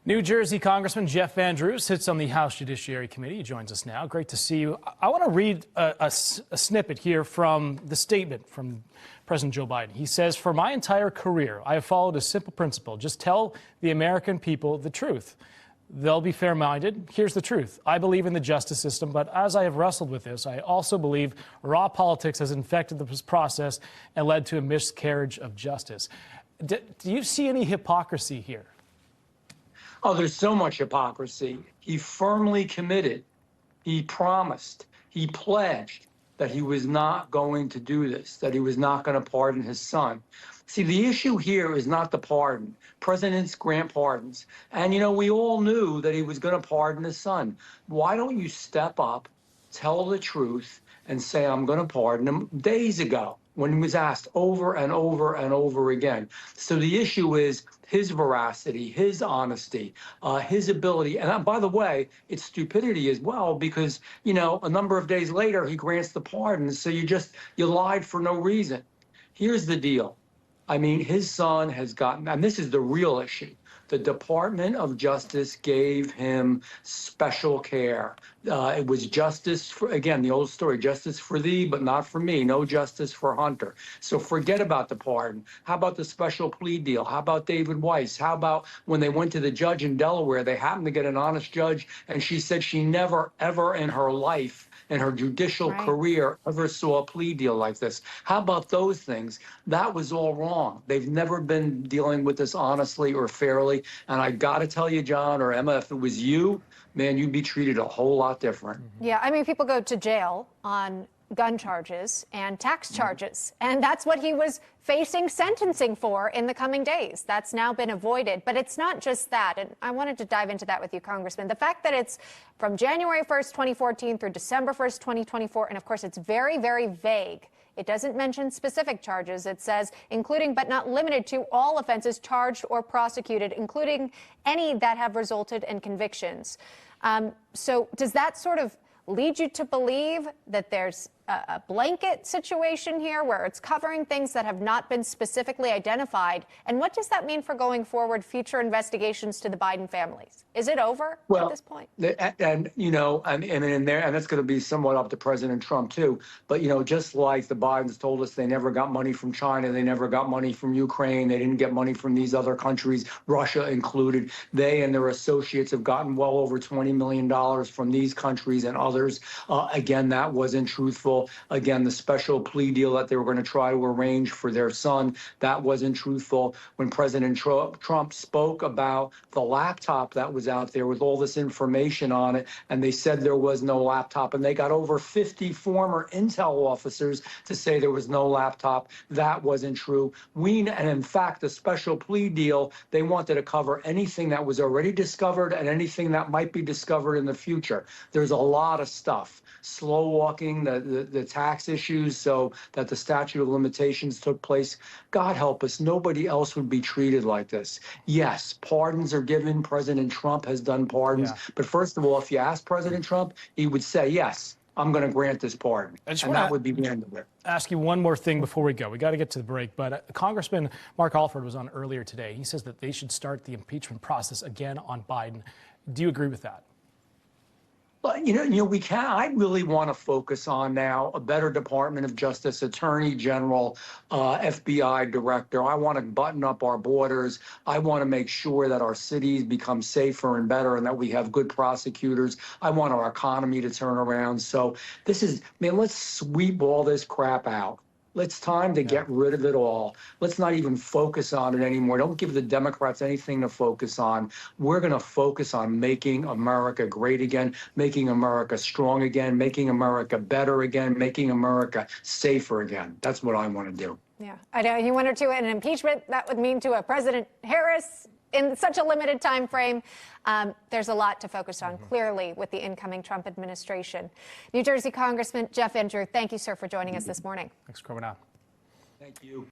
New Jersey Congressman Jeff Van Drew sits on the House Judiciary Committee. He joins us now. Great to see you. I want to read a snippet here from the statement from President Joe Biden. He says, "For my entire career, I have followed a simple principle. Just tell the American people the truth. They'll be fair-minded. Here's the truth. I believe in the justice system, but as I have wrestled with this, I also believe raw politics has infected this process and led to a miscarriage of justice." Do you see any hypocrisy here? Oh, there's so much hypocrisy. He firmly committed, he promised, he pledged that he was not going to do this, that he was not going to pardon his son. See, the issue here is not the pardon. Presidents grant pardons. And, you know, we all knew that he was going to pardon his son. Why don't you step up, tell the truth, and say, I'm going to pardon him days ago, when he was asked over and over and over again. So the issue is his veracity, his honesty, his ability. And by the way, it's stupidity as well, because, you know, a number of days later, he grants the pardon. So you lied for no reason. Here's the deal. I mean, his son has gotten, and this is the real issue. The Department of Justice gave him special care. It was justice for, again, the old story, justice for thee, but not for me. No justice for Hunter. So forget about the pardon. How about the special plea deal? How about David Weiss? How about when they went to the judge in Delaware, they happened to get an honest judge, and she said she never, ever in her life, in her judicial career, ever saw a plea deal like this. How about those things? That was all wrong. They've never been dealing with this honestly or fairly. And I got to tell you, John or Emma, if it was you, man, you'd be treated a whole lot different. Yeah, I mean, people go to jail on gun charges and tax charges, and that's what he was facing sentencing for in the coming days. That's now been avoided, but it's not just that, and I wanted to dive into that with you, Congressman. The fact that it's from January 1st, 2014 through December 1st, 2024, and of course it's very, very vague. It doesn't mention specific charges. It says, including but not limited to all offenses charged or prosecuted, including any that have resulted in convictions. So does that sort of lead you to believe that there's a blanket situation here where it's covering things that have not been specifically identified? And what does that mean for going forward future investigations to the Biden families? Is it over at this point? And you know, and in there, and that's going to be somewhat up to President Trump too. But you know, just like the Bidens told us they never got money from China, they never got money from Ukraine, they didn't get money from these other countries, Russia included. They and their associates have gotten well over $20 million from these countries and others. Again, that wasn't truthful. Again, the special plea deal that they were going to try to arrange for their son, that wasn't truthful. When President Trump spoke about the laptop that was out there with all this information on it, and they said there was no laptop, and they got over 50 former intel officers to say there was no laptop, that wasn't true. And in fact, the special plea deal, they wanted to cover anything that was already discovered and anything that might be discovered in the future. There's a lot of stuff. Slow walking, the tax issues, so that the statute of limitations took place. God help us, nobody else would be treated like this. Yes, pardons are given. President Trump has done pardons. Yeah. But first of all, if you ask President Trump, he would say, yes, I'm going to grant this pardon. And that would be the end of it. Ask you one more thing before we go. We got to get to the break. But Congressman Mark Alford was on earlier today. He says that they should start the impeachment process again on Biden. Do you agree with that? But, you know, we can. I really want to focus on now a better Department of Justice, Attorney General, FBI Director. I want to button up our borders. I want to make sure that our cities become safer and better and that we have good prosecutors. I want our economy to turn around. So this is, man, let's sweep all this crap out. It's time to get rid of it all. Let's not even focus on it anymore. Don't give the Democrats anything to focus on. We're going to focus on making America great again, making America strong again, making America better again, making America safer again. That's what I want to do. Yeah, I know you wanted to an impeachment. That would mean to a President Harris in such a limited time frame. There's a lot to focus on, clearly, with the incoming Trump administration. New Jersey Congressman Jeff Van Drew, thank you, sir, for joining us this morning. Thanks for coming out. Thank you.